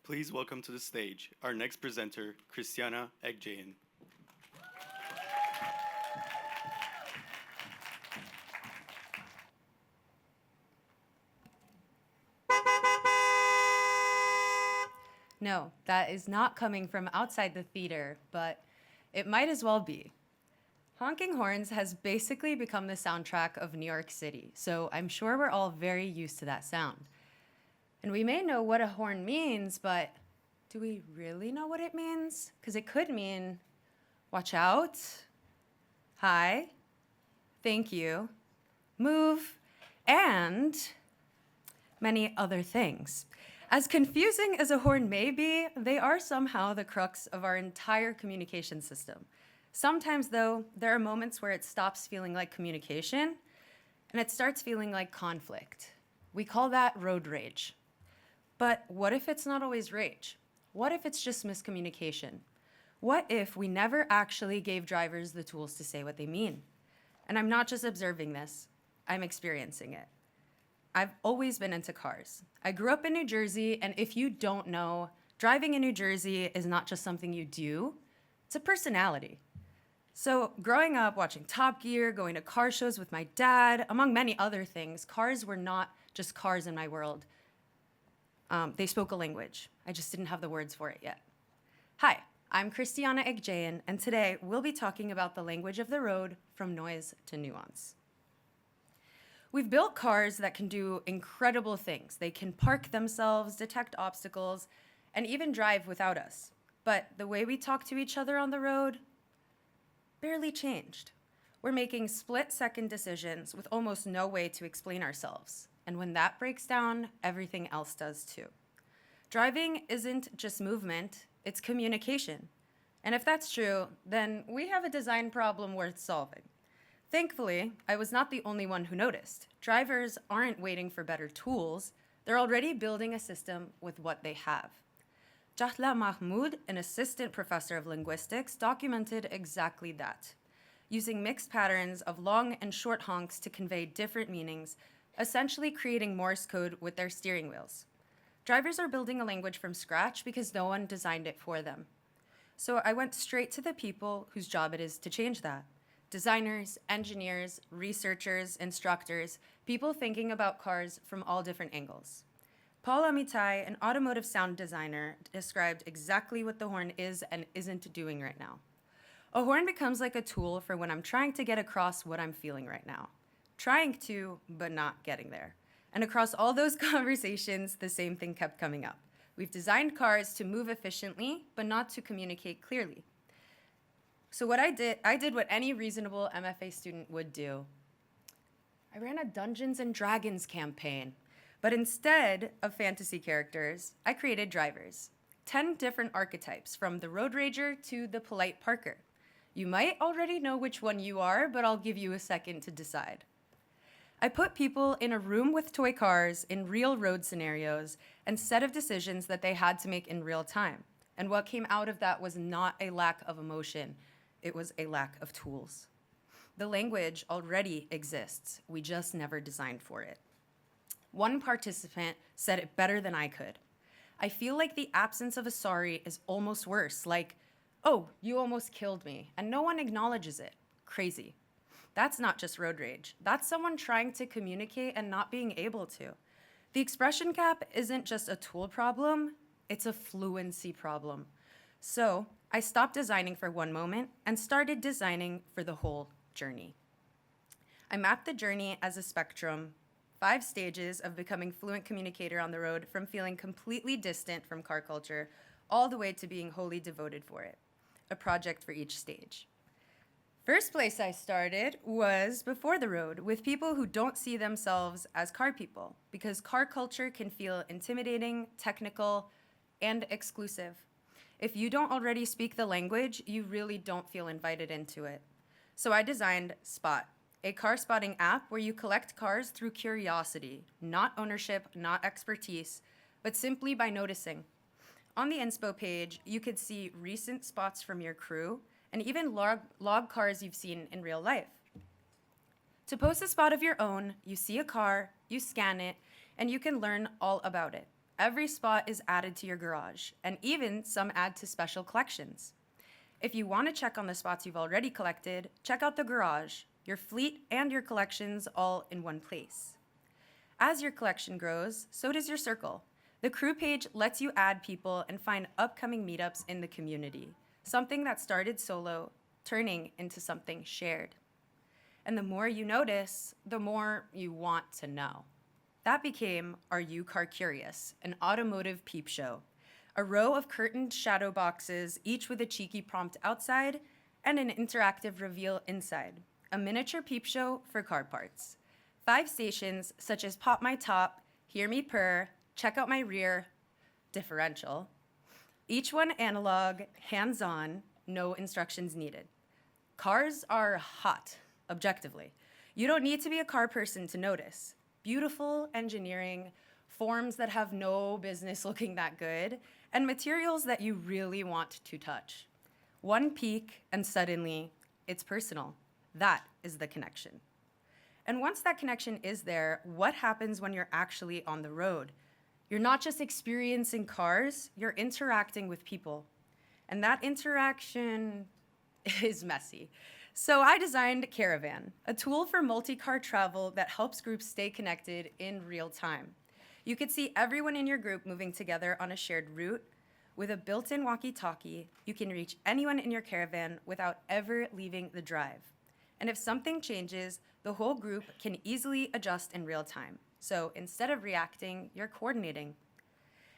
Please welcome to the stage our next presenter, Christiana Aghjayan. No, that is not coming from outside the theater, but it might as well be. Honking horns has basically become the soundtrack of New York City, so I'm sure we're all very used to that sound. And we may know what a horn means, but do we really know what it means? Because it could mean, watch out, hi, thank you, move, and many other things. As confusing as a horn may be, they are somehow the crux of our entire communication system. Sometimes, though, there are moments where it stops feeling like communication and it starts feeling like conflict. We call that road rage. But what if it's not always rage? What if it's just miscommunication? What if we never actually gave drivers the tools to say what they mean? And I'm not just observing this, I'm experiencing it. I've always been into cars. I grew up in New Jersey, and if you don't know, driving in New Jersey is not just something you do, it's a personality. So growing up, watching Top Gear, going to car shows with my dad, among many other things, cars were not just cars in my world. They spoke a language. I just didn't have the words for it yet. Hi, I'm Christiana Aghjayan, and today we'll be talking about the language of the road from noise to nuance. We've built cars that can do incredible things. They can park themselves, detect obstacles, and even drive without us. But the way we talk to each other on the road barely changed. We're making split-second decisions with almost no way to explain ourselves. And when that breaks down, everything else does too. Driving isn't just movement, it's communication. And if that's true, then we have a design problem worth solving. Thankfully, I was not the only one who noticed. Drivers aren't waiting for better tools, they're already building a system with what they have. Jahla Mahmoud, an assistant professor of linguistics, documented exactly that. Using mixed patterns of long and short honks to convey different meanings, essentially creating Morse code with their steering wheels. Drivers are building a language from scratch because no one designed it for them. So I went straight to the people whose job it is to change that. Designers, engineers, researchers, instructors, people thinking about cars from all different angles. Paul Amitai, an automotive sound designer, described exactly what the horn is and isn't doing right now. A horn becomes like a tool for when I'm trying to get across what I'm feeling right now. Trying to, but not getting there. And across all those conversations, the same thing kept coming up. We've designed cars to move efficiently, but not to communicate clearly. So what I did what any reasonable MFA student would do. I ran a Dungeons and Dragons campaign, but instead of fantasy characters, I created drivers. 10 different archetypes, from the road rager to the polite parker. You might already know which one you are, but I'll give you a second to decide. I put people in a room with toy cars in real road scenarios and set of decisions that they had to make in real time. And what came out of that was not a lack of emotion. It was a lack of tools. The language already exists. We just never designed for it. One participant said it better than I could. I feel like the absence of a sorry is almost worse, like, oh, you almost killed me, and no one acknowledges it. Crazy. That's not just road rage. That's someone trying to communicate and not being able to. The expression gap isn't just a tool problem, it's a fluency problem. So I stopped designing for one moment and started designing for the whole journey. I mapped the journey as a spectrum, 5 stages of becoming fluent communicator on the road, from feeling completely distant from car culture all the way to being wholly devoted for it. A project for each stage. First place I started was before the road, with people who don't see themselves as car people, because car culture can feel intimidating, technical, and exclusive. If you don't already speak the language, you really don't feel invited into it. So I designed Spot, a car spotting app where you collect cars through curiosity, not ownership, not expertise, but simply by noticing. On the inspo page, you could see recent spots from your crew and even log cars you've seen in real life. To post a spot of your own, you see a car, you scan it, and you can learn all about it. Every spot is added to your garage, and even some add to special collections. If you want to check on the spots you've already collected, check out the garage, your fleet and your collections all in one place. As your collection grows, so does your circle. The crew page lets you add people and find upcoming meetups in the community, something that started solo, turning into something shared. And the more you notice, the more you want to know. That became Are You Car Curious, an automotive peep show. A row of curtained shadow boxes, each with a cheeky prompt outside and an interactive reveal inside. A miniature peep show for car parts. 5 stations such as Pop My Top, Hear Me Purr, Check Out My Rear, Differential. Each one analog, hands-on, no instructions needed. Cars are hot, objectively. You don't need to be a car person to notice. Beautiful engineering, forms that have no business looking that good, and materials that you really want to touch. One peek, and suddenly, it's personal. That is the connection. And once that connection is there, what happens when you're actually on the road? You're not just experiencing cars, you're interacting with people. And that interaction is messy. So I designed Caravan, a tool for multi-car travel that helps groups stay connected in real time. You could see everyone in your group moving together on a shared route. With a built-in walkie-talkie, you can reach anyone in your caravan without ever leaving the drive. And if something changes, the whole group can easily adjust in real time. So instead of reacting, you're coordinating.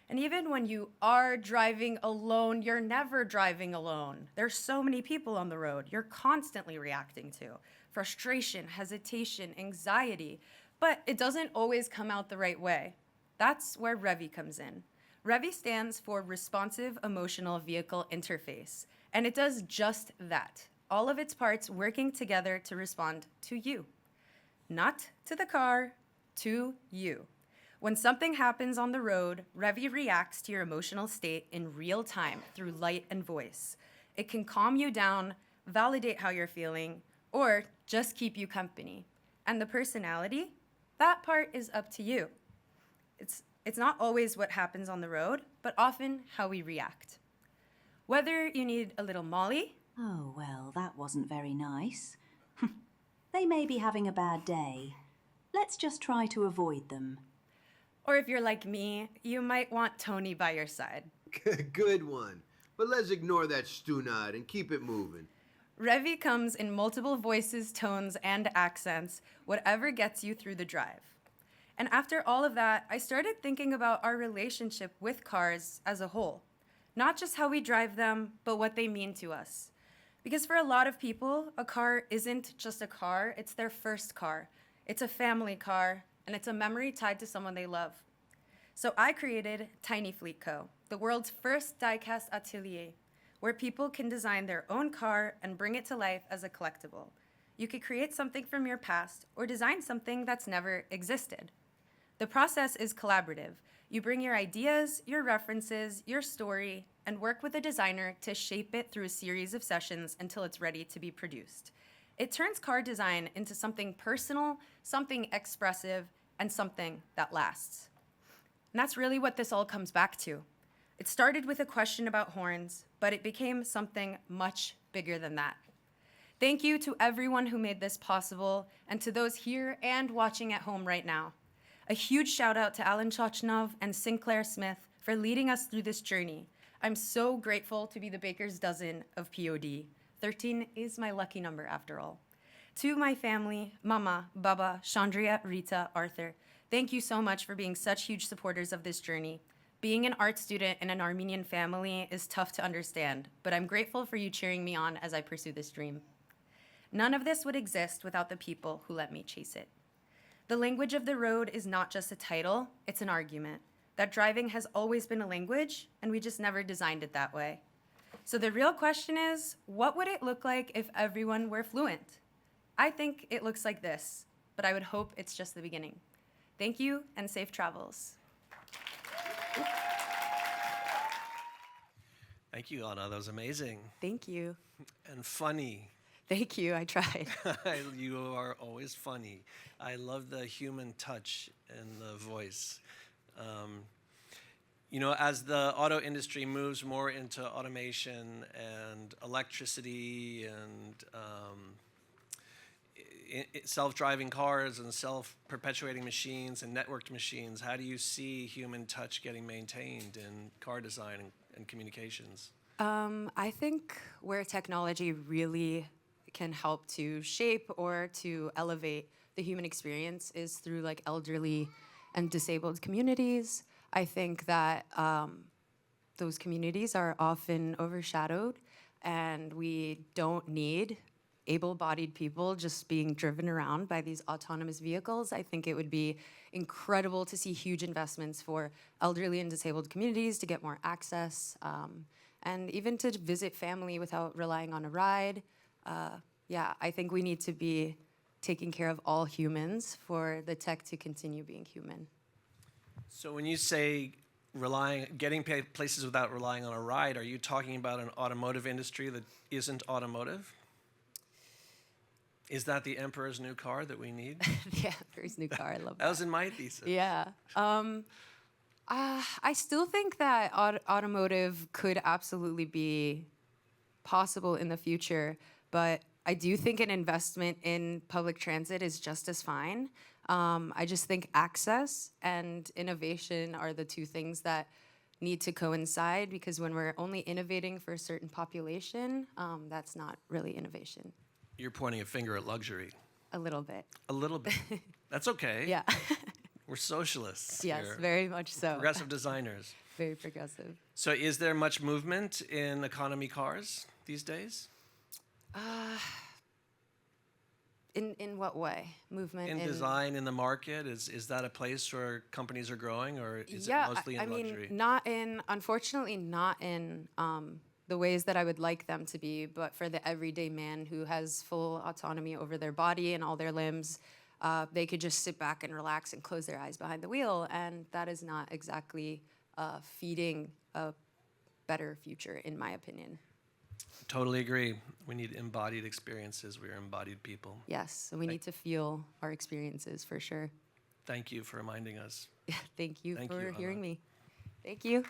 And even when you are driving alone, you're never driving alone. There's so many people on the road you're constantly reacting to. Frustration, hesitation, anxiety. But it doesn't always come out the right way. That's where REVI comes in. REVI stands for Responsive Emotional Vehicle Interface, and it does just that. All of its parts working together to respond to you. Not to the car, to you. When something happens on the road, REVI reacts to your emotional state in real time through light and voice. It can calm you down, validate how you're feeling, or just keep you company. And the personality? That part is up to you. It's not always what happens on the road, but often how we react. Whether you need a little Molly. Oh, well, that wasn't very nice. They may be having a bad day. Let's just try to avoid them. Or if you're like me, you might want Tony by your side. Good one. But let's ignore that stunad and keep it moving. REVI comes in multiple voices, tones, and accents, whatever gets you through the drive. And after all of that, I started thinking about our relationship with cars as a whole. Not just how we drive them, but what they mean to us. Because for a lot of people, a car isn't just a car, it's their first car. It's a family car, and it's a memory tied to someone they love. So I created Tiny Fleet Co., the world's first die-cast atelier, where people can design their own car and bring it to life as a collectible. You could create something from your past or design something that's never existed. The process is collaborative. You bring your ideas, your references, your story, and work with a designer to shape it through a series of sessions until it's ready to be produced. It turns car design into something personal, something expressive, and something that lasts. And that's really what this all comes back to. It started with a question about horns, but it became something much bigger than that. Thank you to everyone who made this possible, and to those here and watching at home right now. A huge shout out to Alan Chochnov and Sinclair Smith for leading us through this journey. I'm so grateful to be the baker's dozen of POD. 13 is my lucky number after all. To my family, Mama, Baba, Chandria, Rita, Arthur, thank you so much for being such huge supporters of this journey. Being an art student in an Armenian family is tough to understand, but I'm grateful for you cheering me on as I pursue this dream. None of this would exist without the people who let me chase it. The language of the road is not just a title, it's an argument. That driving has always been a language, and we just never designed it that way. So the real question is, what would it look like if everyone were fluent? I think it looks like this, but I would hope it's just the beginning. Thank you, and safe travels. Thank you, Anna. That was amazing Thank you. and funny. Thank you, I tried. You are always funny. I love the human touch and the voice. You know, as the auto industry moves more into automation and electricity and self-driving cars and self-perpetuating machines and networked machines, how do you see human touch getting maintained in car design and communications? I think where technology really can help to shape or to elevate the human experience is through like elderly and disabled communities. I think that those communities are often overshadowed, and we don't need able-bodied people just being driven around by these autonomous vehicles. I think it would be incredible to see huge investments for elderly and disabled communities to get more access, and even to visit family without relying on a ride. Yeah, I think we need to be taking care of all humans for the tech to continue being human. So when you say getting places without relying on a ride, are you talking about an automotive industry that isn't automotive? Is that the Emperor's new car that we need? Yeah, Emperor's new car, I love that. That was in my thesis. Yeah. I still think that automotive could absolutely be possible in the future, but I do think an investment in public transit is just as fine. I just think access and innovation are the two things that need to coincide, because when we're only innovating for a certain population, that's not really innovation. You're pointing a finger at luxury. A little bit. A little bit. That's okay. Yeah. We're socialists. Yes, here. very much so. Progressive designers. Very progressive. So is there much movement in economy cars these days? In what way? Movement In design, in the market? Is that a place where companies are growing, or is it mostly in luxury? Unfortunately, not in the ways that I would like them to be, but for the everyday man who has full autonomy over their body and all their limbs, they could just sit back and relax and close their eyes behind the wheel, and that is not exactly feeding a better future, in my opinion. Totally agree. We need embodied experiences. We're embodied people. Yes, and we need to feel our experiences for sure. Thank you for reminding us. Thank you Thank for you, hearing Anna. me. Thank you.